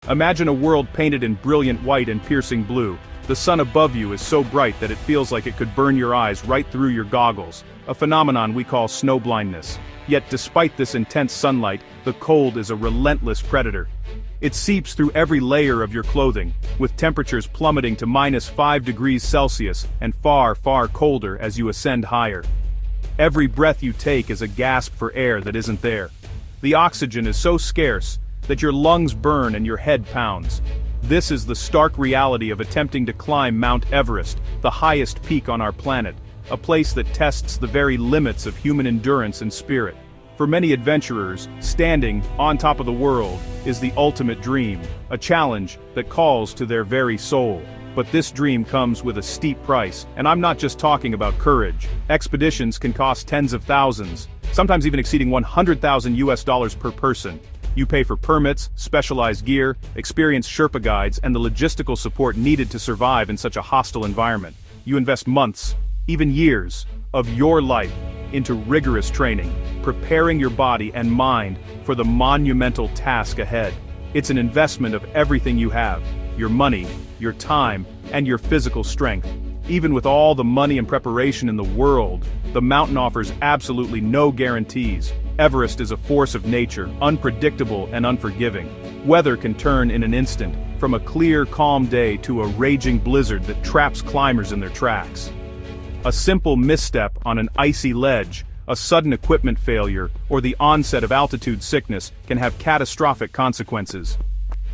Imagine a world painted in brilliant white and piercing blue. The sun above you is so bright that it feels like it could burn your eyes right through your goggles, a phenomenon we call snowblindness. Yet despite this intense sunlight, the cold is a relentless predator. It seeps through every layer of your clothing, with temperatures plummeting to -5 degrees Celsius and far, far colder as you ascend higher. Every breath you take is a gasp for air that isn't there. The oxygen is so scarce that your lungs burn and your head pounds. This is the stark reality of attempting to climb Mount Everest, the highest peak on our planet, a place that tests the very limits of human endurance and spirit. For many adventurers, standing on top of the world is the ultimate dream, a challenge that calls to their very soul. But this dream comes with a steep price, and I'm not just talking about courage. Expeditions can cost tens of thousands, sometimes even exceeding $100,000 per person. You pay for permits, specialized gear, experienced Sherpa guides, and the logistical support needed to survive in such a hostile environment. You invest months, even years, of your life into rigorous training, preparing your body and mind for the monumental task ahead. It's an investment of everything you have, your money, your time, and your physical strength. Even with all the money and preparation in the world, the mountain offers absolutely no guarantees. Everest is a force of nature, unpredictable and unforgiving. Weather can turn in an instant, from a clear, calm day to a raging blizzard that traps climbers in their tracks. A simple misstep on an icy ledge, a sudden equipment failure, or the onset of altitude sickness can have catastrophic consequences.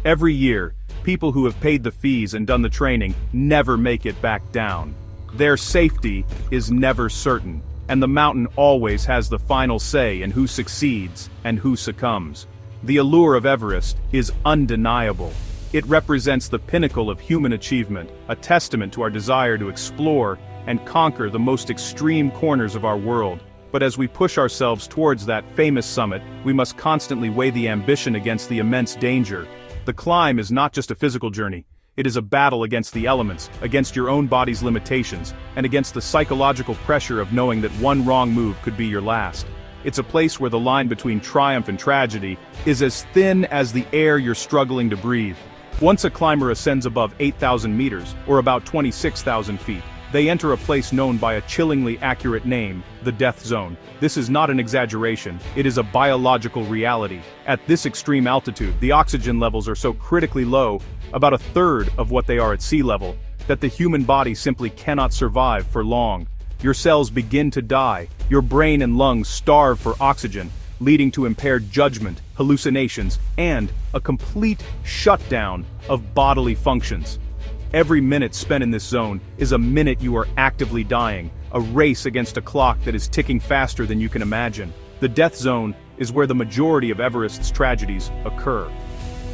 Every year, people who have paid the fees and done the training never make it back down. Their safety is never certain, and the mountain always has the final say in who succeeds and who succumbs. The allure of Everest is undeniable. It represents the pinnacle of human achievement, a testament to our desire to explore and conquer the most extreme corners of our world. But as we push ourselves towards that famous summit, we must constantly weigh the ambition against the immense danger. The climb is not just a physical journey. It is a battle against the elements, against your own body's limitations, and against the psychological pressure of knowing that one wrong move could be your last. It's a place where the line between triumph and tragedy is as thin as the air you're struggling to breathe. Once a climber ascends above 8,000 meters, or about 26,000 feet, they enter a place known by a chillingly accurate name, the death zone. This is not an exaggeration, it is a biological reality. At this extreme altitude, the oxygen levels are so critically low, about a third of what they are at sea level, that the human body simply cannot survive for long. Your cells begin to die, your brain and lungs starve for oxygen, leading to impaired judgment, hallucinations, and a complete shutdown of bodily functions. Every minute spent in this zone is a minute you are actively dying, a race against a clock that is ticking faster than you can imagine. The death zone is where the majority of Everest's tragedies occur.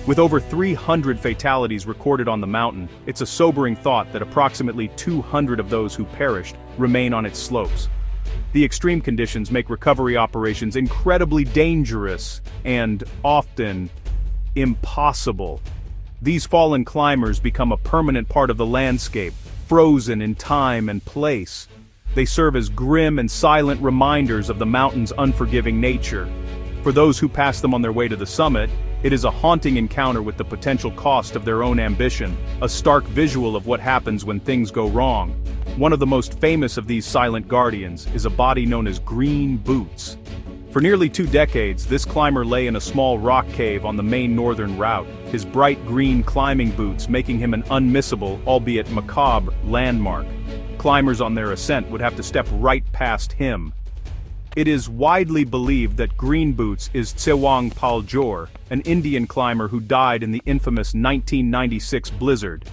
With over 300 fatalities recorded on the mountain, it's a sobering thought that approximately 200 of those who perished remain on its slopes. The extreme conditions make recovery operations incredibly dangerous and often impossible. These fallen climbers become a permanent part of the landscape, frozen in time and place. They serve as grim and silent reminders of the mountain's unforgiving nature. For those who pass them on their way to the summit, it is a haunting encounter with the potential cost of their own ambition, a stark visual of what happens when things go wrong. One of the most famous of these silent guardians is a body known as Green Boots. For nearly 2 decades, this climber lay in a small rock cave on the main northern route, his bright green climbing boots making him an unmissable, albeit macabre, landmark. Climbers on their ascent would have to step right past him. It is widely believed that Green Boots is Tsewang Paljor, an Indian climber who died in the infamous 1996 blizzard.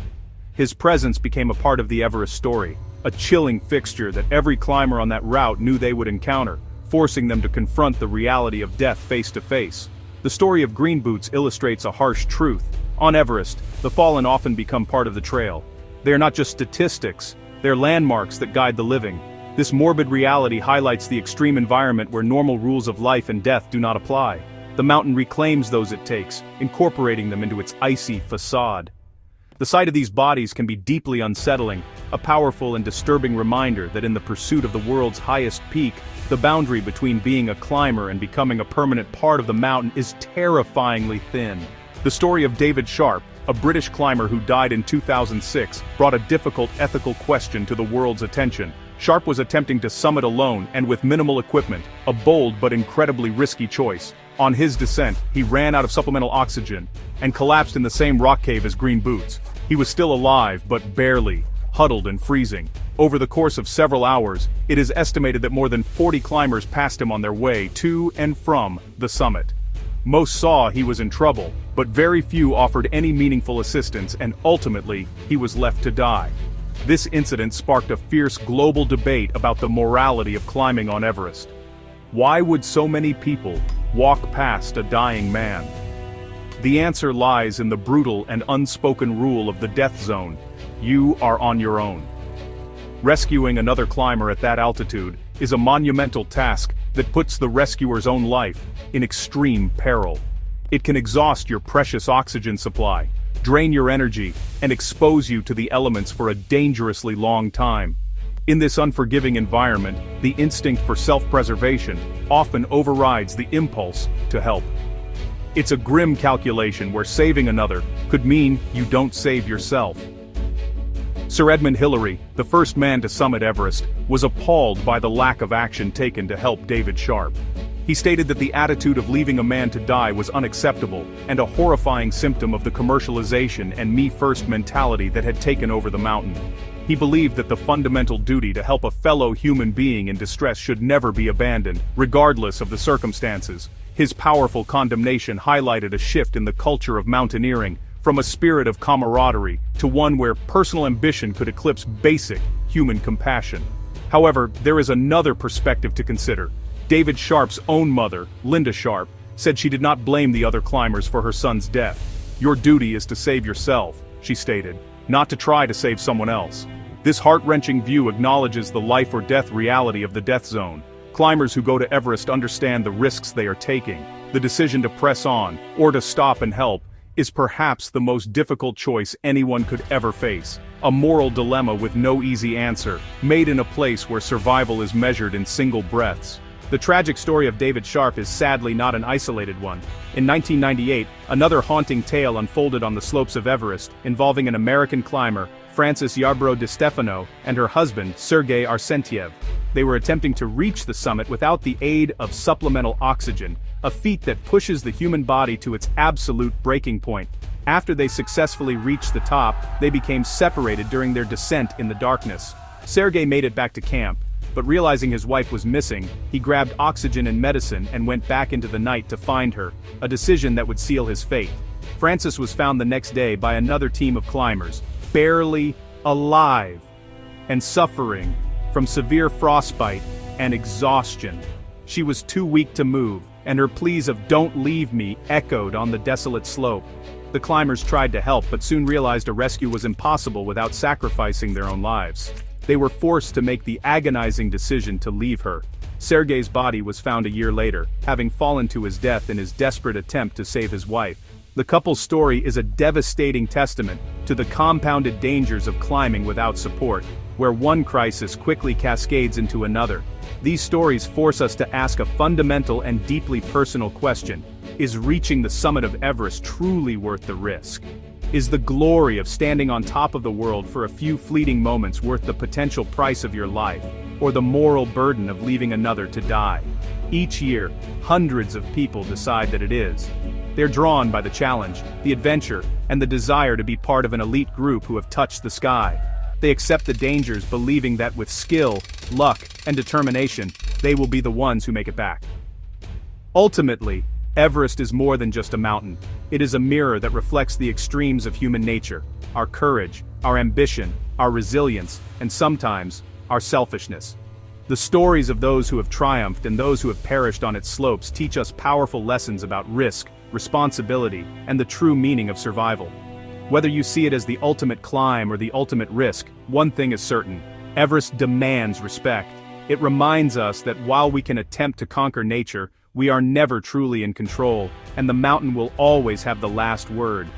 His presence became a part of the Everest story, a chilling fixture that every climber on that route knew they would encounter, forcing them to confront the reality of death face to face. The story of Green Boots illustrates a harsh truth. On Everest, the fallen often become part of the trail. They are not just statistics, they're landmarks that guide the living. This morbid reality highlights the extreme environment where normal rules of life and death do not apply. The mountain reclaims those it takes, incorporating them into its icy facade. The sight of these bodies can be deeply unsettling, a powerful and disturbing reminder that in the pursuit of the world's highest peak, the boundary between being a climber and becoming a permanent part of the mountain is terrifyingly thin. The story of David Sharp, a British climber who died in 2006, brought a difficult ethical question to the world's attention. Sharp was attempting to summit alone and with minimal equipment, a bold but incredibly risky choice. On his descent, he ran out of supplemental oxygen and collapsed in the same rock cave as Green Boots. He was still alive, but barely, huddled and freezing. Over the course of several hours, it is estimated that more than 40 climbers passed him on their way to and from the summit. Most saw he was in trouble, but very few offered any meaningful assistance, and ultimately, he was left to die. This incident sparked a fierce global debate about the morality of climbing on Everest. Why would so many people walk past a dying man? The answer lies in the brutal and unspoken rule of the death zone. You are on your own. Rescuing another climber at that altitude is a monumental task that puts the rescuer's own life in extreme peril. It can exhaust your precious oxygen supply, drain your energy, and expose you to the elements for a dangerously long time. In this unforgiving environment, the instinct for self-preservation often overrides the impulse to help. It's a grim calculation where saving another could mean you don't save yourself. Sir Edmund Hillary, the first man to summit Everest, was appalled by the lack of action taken to help David Sharp. He stated that the attitude of leaving a man to die was unacceptable and a horrifying symptom of the commercialization and me-first mentality that had taken over the mountain. He believed that the fundamental duty to help a fellow human being in distress should never be abandoned, regardless of the circumstances. His powerful condemnation highlighted a shift in the culture of mountaineering, from a spirit of camaraderie to one where personal ambition could eclipse basic human compassion. However, there is another perspective to consider. David Sharp's own mother, Linda Sharp, said she did not blame the other climbers for her son's death. "Your duty is to save yourself," she stated, "not to try to save someone else." This heart-wrenching view acknowledges the life or death reality of the death zone. Climbers who go to Everest understand the risks they are taking. The decision to press on, or to stop and help, is perhaps the most difficult choice anyone could ever face. A moral dilemma with no easy answer, made in a place where survival is measured in single breaths. The tragic story of David Sharp is sadly not an isolated one. In 1998, another haunting tale unfolded on the slopes of Everest, involving an American climber, Frances Yarbrough de Stefano, and her husband, Sergei Arsentiev. They were attempting to reach the summit without the aid of supplemental oxygen, a feat that pushes the human body to its absolute breaking point. After they successfully reached the top, they became separated during their descent in the darkness. Sergei made it back to camp, but realizing his wife was missing, he grabbed oxygen and medicine and went back into the night to find her, a decision that would seal his fate. Frances was found the next day by another team of climbers, barely alive, and suffering from severe frostbite and exhaustion. She was too weak to move, and her pleas of "don't leave me" echoed on the desolate slope. The climbers tried to help but soon realized a rescue was impossible without sacrificing their own lives. They were forced to make the agonizing decision to leave her. Sergei's body was found a year later, having fallen to his death in his desperate attempt to save his wife. The couple's story is a devastating testament to the compounded dangers of climbing without support, where one crisis quickly cascades into another. These stories force us to ask a fundamental and deeply personal question: is reaching the summit of Everest truly worth the risk? Is the glory of standing on top of the world for a few fleeting moments worth the potential price of your life, or the moral burden of leaving another to die? Each year, hundreds of people decide that it is. They're drawn by the challenge, the adventure, and the desire to be part of an elite group who have touched the sky. They accept the dangers, believing that with skill, luck, and determination, they will be the ones who make it back. Ultimately, Everest is more than just a mountain. It is a mirror that reflects the extremes of human nature: our courage, our ambition, our resilience, and sometimes, our selfishness. The stories of those who have triumphed and those who have perished on its slopes teach us powerful lessons about risk, responsibility, and the true meaning of survival. Whether you see it as the ultimate climb or the ultimate risk, one thing is certain: Everest demands respect. It reminds us that while we can attempt to conquer nature, we are never truly in control, and the mountain will always have the last word.